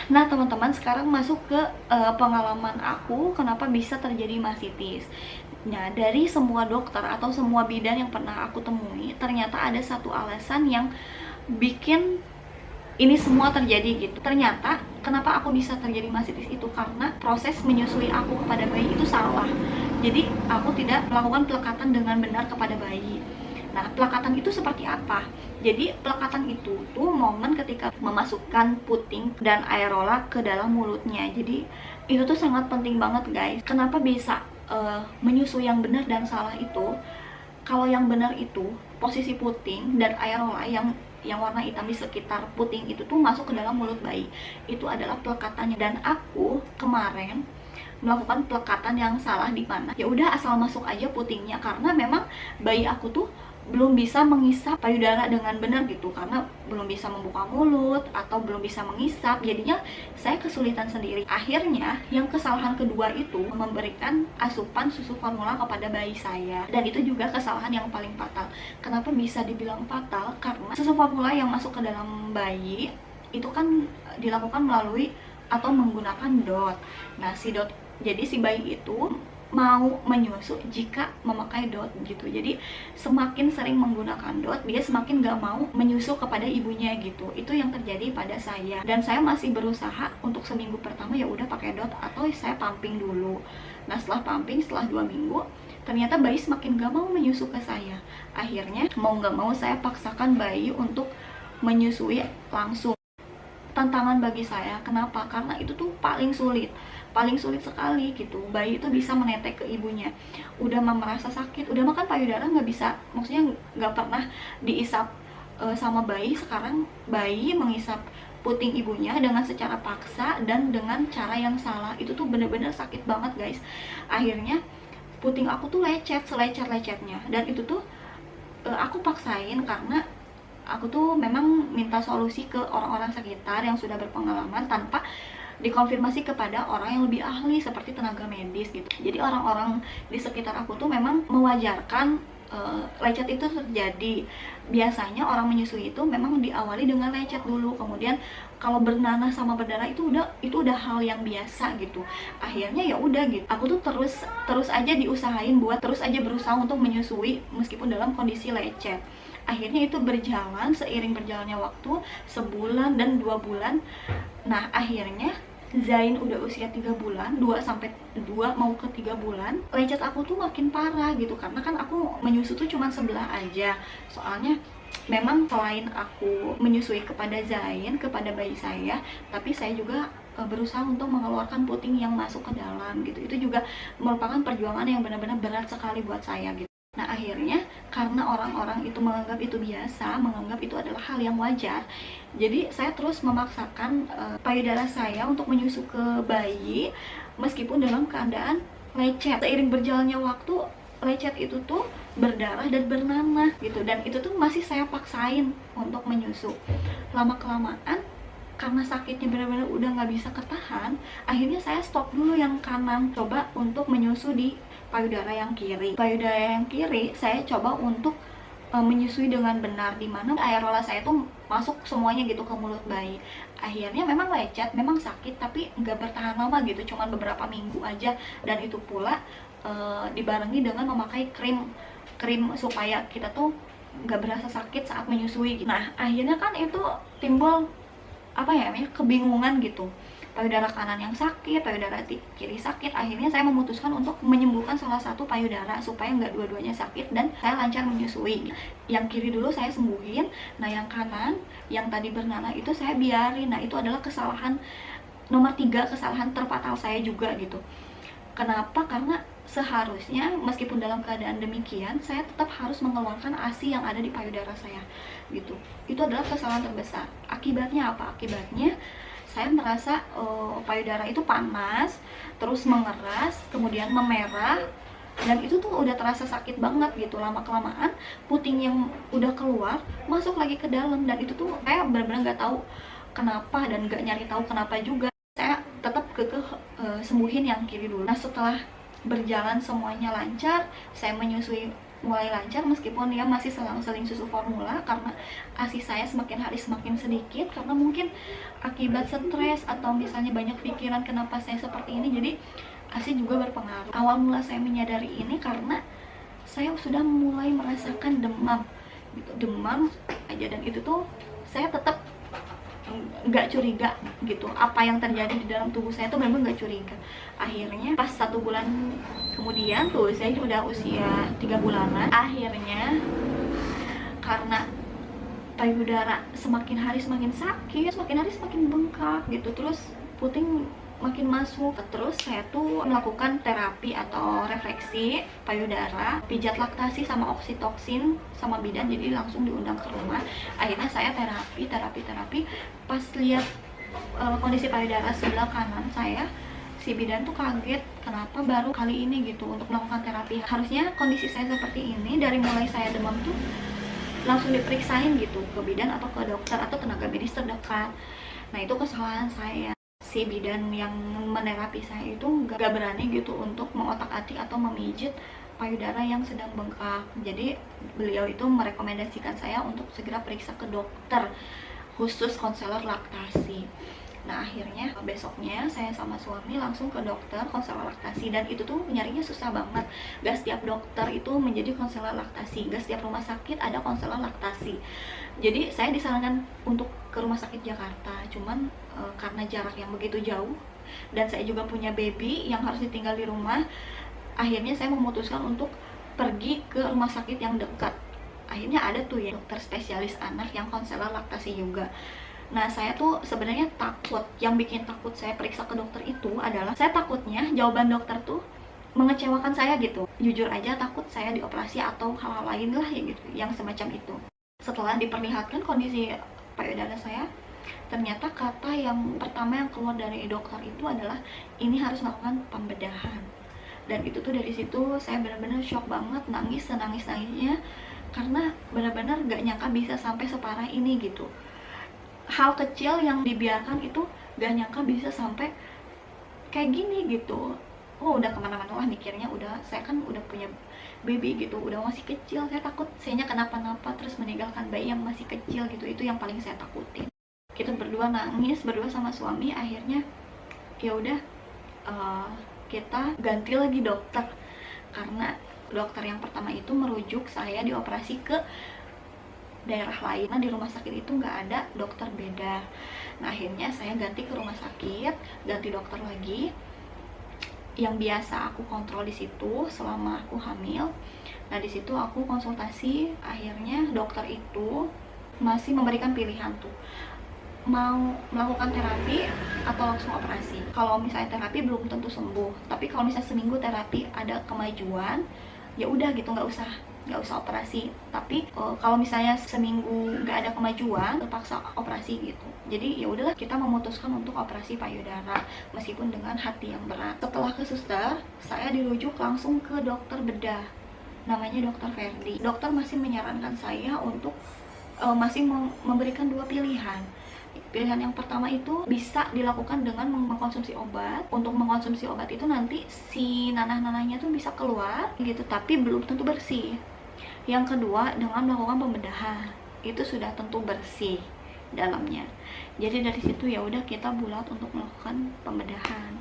Nah teman-teman, sekarang masuk ke pengalaman aku kenapa bisa terjadi masitis. Nah, dari semua dokter atau semua bidan yang pernah aku temui, ternyata ada satu alasan yang bikin ini semua terjadi gitu. Ternyata kenapa aku bisa terjadi masitis itu karena proses menyusui aku kepada bayi itu salah. Jadi aku tidak melakukan pelekatan dengan benar kepada bayi. Nah, pelekatan itu seperti apa? Jadi pelekatan itu tuh momen ketika memasukkan puting dan aerola ke dalam mulutnya. Jadi itu tuh sangat penting banget guys. Kenapa bisa menyusui yang benar dan salah itu? Kalau yang benar itu posisi puting dan aerola yang warna hitam di sekitar puting itu tuh masuk ke dalam mulut bayi. Itu adalah pelekatannya, dan aku kemarin melakukan pelekatan yang salah di mana ya udah asal masuk aja putingnya, karena memang bayi aku tuh belum bisa mengisap payudara dengan benar gitu, karena belum bisa membuka mulut atau belum bisa mengisap, jadinya saya kesulitan sendiri. Akhirnya yang kesalahan kedua itu memberikan asupan susu formula kepada bayi saya, dan itu juga kesalahan yang paling fatal. Kenapa bisa dibilang fatal? Karena susu formula yang masuk ke dalam bayi itu kan dilakukan melalui atau menggunakan dot. Nah, jadi si bayi itu mau menyusu jika memakai dot gitu. Jadi semakin sering menggunakan dot, dia semakin gak mau menyusu kepada ibunya gitu. Itu yang terjadi pada saya, dan saya masih berusaha untuk seminggu pertama ya udah pakai dot atau saya pumping dulu. Nah, setelah pumping, setelah 2 minggu, ternyata bayi semakin gak mau menyusu ke saya. Akhirnya mau gak mau saya paksakan bayi untuk menyusui langsung. Tantangan bagi saya, kenapa? Karena itu tuh paling sulit sekali gitu. Bayi itu bisa menetek ke ibunya, udah merasa sakit, udah makan payudara nggak bisa, maksudnya nggak pernah diisap sama bayi. Sekarang bayi mengisap puting ibunya dengan secara paksa dan dengan cara yang salah. Itu tuh bener-bener sakit banget guys. Akhirnya puting aku tuh lecet, selecet-lecetnya, dan itu tuh aku paksain karena aku tuh memang minta solusi ke orang-orang sekitar yang sudah berpengalaman tanpa dikonfirmasi kepada orang yang lebih ahli seperti tenaga medis gitu. Jadi orang-orang di sekitar aku tuh memang mewajarkan lecet itu terjadi. Biasanya orang menyusui itu memang diawali dengan lecet dulu, kemudian kalau bernanah sama berdarah itu udah hal yang biasa gitu. Akhirnya ya udah gitu. Aku tuh terus aja diusahain buat terus aja berusaha untuk menyusui meskipun dalam kondisi lecet. Akhirnya itu berjalan seiring berjalannya waktu, sebulan dan 2 bulan. Nah, akhirnya Zain udah usia 3 bulan, 2 mau ke 3 bulan, lecet aku tuh makin parah gitu, karena kan aku menyusu tuh cuma sebelah aja. Soalnya memang selain aku menyusui kepada Zain, kepada bayi saya, tapi saya juga berusaha untuk mengeluarkan puting yang masuk ke dalam gitu. Itu juga merupakan perjuangan yang benar-benar berat sekali buat saya gitu. Nah, akhirnya karena orang-orang itu menganggap itu biasa, menganggap itu adalah hal yang wajar, jadi saya terus memaksakan payudara saya untuk menyusu ke bayi meskipun dalam keadaan lecet. Seiring berjalannya waktu, lecet itu tuh berdarah dan bernanah gitu, dan itu tuh masih saya paksain untuk menyusu. Lama-kelamaan karena sakitnya benar-benar udah nggak bisa ketahan, akhirnya saya stop dulu yang kanan, coba untuk menyusu di payudara yang kiri. Payudara yang kiri saya coba untuk menyusui dengan benar, dimana aerola saya tuh masuk semuanya gitu ke mulut bayi. Akhirnya memang lecet, memang sakit, tapi nggak bertahan lama gitu, cuman beberapa minggu aja, dan itu pula dibarengi dengan memakai krim supaya kita tuh nggak berasa sakit saat menyusui gitu. Nah, akhirnya kan itu timbul apa ya namanya, kebingungan gitu, payudara kanan yang sakit, payudara kiri sakit. Akhirnya saya memutuskan untuk menyembuhkan salah satu payudara supaya nggak dua-duanya sakit dan saya lancar menyusui. Yang kiri dulu saya sembuhin, nah yang kanan yang tadi bernanah itu saya biarin. Nah, itu adalah kesalahan nomor 3, kesalahan terfatal saya juga gitu. Kenapa? Karena seharusnya meskipun dalam keadaan demikian, saya tetap harus mengeluarkan ASI yang ada di payudara saya gitu. Itu adalah kesalahan terbesar. Akibatnya apa? Akibatnya saya merasa payudara itu panas, terus mengeras, kemudian memerah, dan itu tuh udah terasa sakit banget gitu. Lama-kelamaan puting yang udah keluar masuk lagi ke dalam, dan itu tuh saya benar-benar nggak tahu kenapa dan nggak nyari tahu kenapa juga. Saya tetap kekeh sembuhin yang kiri dulu. Nah, setelah berjalan semuanya lancar, saya menyusui mulai lancar, meskipun dia masih selang-seling susu formula karena ASI saya semakin hari semakin sedikit, karena mungkin akibat stres atau misalnya banyak pikiran kenapa saya seperti ini, jadi ASI juga berpengaruh. Awal mula saya menyadari ini karena saya sudah mulai merasakan demam gitu, demam aja, dan itu tuh saya tetap nggak curiga gitu apa yang terjadi di dalam tubuh saya tuh, memang nggak curiga. Akhirnya pas 1 bulan kemudian tuh, saya udah usia 3 bulanan, akhirnya karena payudara semakin hari semakin sakit, semakin hari semakin bengkak gitu, terus puting makin masuk. Terus saya tuh melakukan terapi atau refleksi payudara, pijat laktasi sama oksitoksin sama bidan, jadi langsung diundang ke rumah. Akhirnya saya terapi. Pas lihat kondisi payudara sebelah kanan saya, si bidan tuh kaget kenapa baru kali ini gitu untuk melakukan terapi. Harusnya kondisi saya seperti ini dari mulai saya demam tuh langsung diperiksain gitu ke bidan atau ke dokter atau tenaga medis terdekat. Nah itu kesalahan saya. Si bidan yang menerapi saya itu gak berani gitu untuk mengotak-atik atau memijit payudara yang sedang bengkak. Jadi beliau itu merekomendasikan saya untuk segera periksa ke dokter khusus konselor laktasi. Nah akhirnya besoknya saya sama suami langsung ke dokter konselor laktasi, dan itu tuh nyarinya susah banget. Gak setiap dokter itu menjadi konselor laktasi, gak setiap rumah sakit ada konselor laktasi. Jadi saya disarankan untuk ke rumah sakit Jakarta, cuman karena jarak yang begitu jauh dan saya juga punya baby yang harus ditinggal di rumah, akhirnya saya memutuskan untuk pergi ke rumah sakit yang dekat. Akhirnya ada tuh ya dokter spesialis anak yang konselor laktasi juga. Nah saya tuh sebenarnya takut, yang bikin takut saya periksa ke dokter itu adalah saya takutnya jawaban dokter tuh mengecewakan saya gitu. Jujur aja takut saya dioperasi atau hal-hal lain lah ya gitu, yang semacam itu. Setelah diperlihatkan kondisi payudara saya, ternyata kata yang pertama yang keluar dari dokter itu adalah ini harus melakukan pembedahan. Dan itu tuh dari situ saya benar-benar shock banget, nangis senangis-nangisnya karena benar-benar gak nyangka bisa sampai separah ini gitu. Hal kecil yang dibiarkan itu gak nyangka bisa sampai kayak gini gitu. Oh udah kemana-mana lah mikirnya, udah saya kan udah punya baby gitu, udah masih kecil, saya takut sayanya kenapa-napa terus meninggalkan bayi yang masih kecil gitu. Itu yang paling saya takutin. Kita berdua nangis, berdua sama suami. Akhirnya ya udah kita ganti lagi dokter, karena dokter yang pertama itu merujuk saya dioperasi ke daerah lain. Nah di rumah sakit itu nggak ada dokter beda. Nah akhirnya saya ganti ke rumah sakit, ganti dokter lagi yang biasa aku kontrol di situ selama aku hamil. Nah di situ aku konsultasi, akhirnya dokter itu masih memberikan pilihan tuh mau melakukan terapi atau langsung operasi. Kalau misalnya terapi belum tentu sembuh, tapi kalau misalnya seminggu terapi ada kemajuan, ya udah gitu, nggak usah operasi. Tapi kalau misalnya seminggu nggak ada kemajuan, terpaksa operasi gitu. Jadi ya udahlah, kita memutuskan untuk operasi payudara meskipun dengan hati yang berat. Setelah ke suster, saya dirujuk langsung ke dokter bedah, namanya dokter Ferdi. Dokter masih menyarankan saya untuk masih memberikan 2 pilihan. Pilihan yang pertama itu bisa dilakukan dengan mengkonsumsi obat. Untuk mengkonsumsi obat itu nanti si nanah-nanahnya tuh bisa keluar gitu, tapi belum tentu bersih. Yang kedua dengan melakukan pembedahan, itu sudah tentu bersih dalamnya. Jadi dari situ ya udah kita bulat untuk melakukan pembedahan.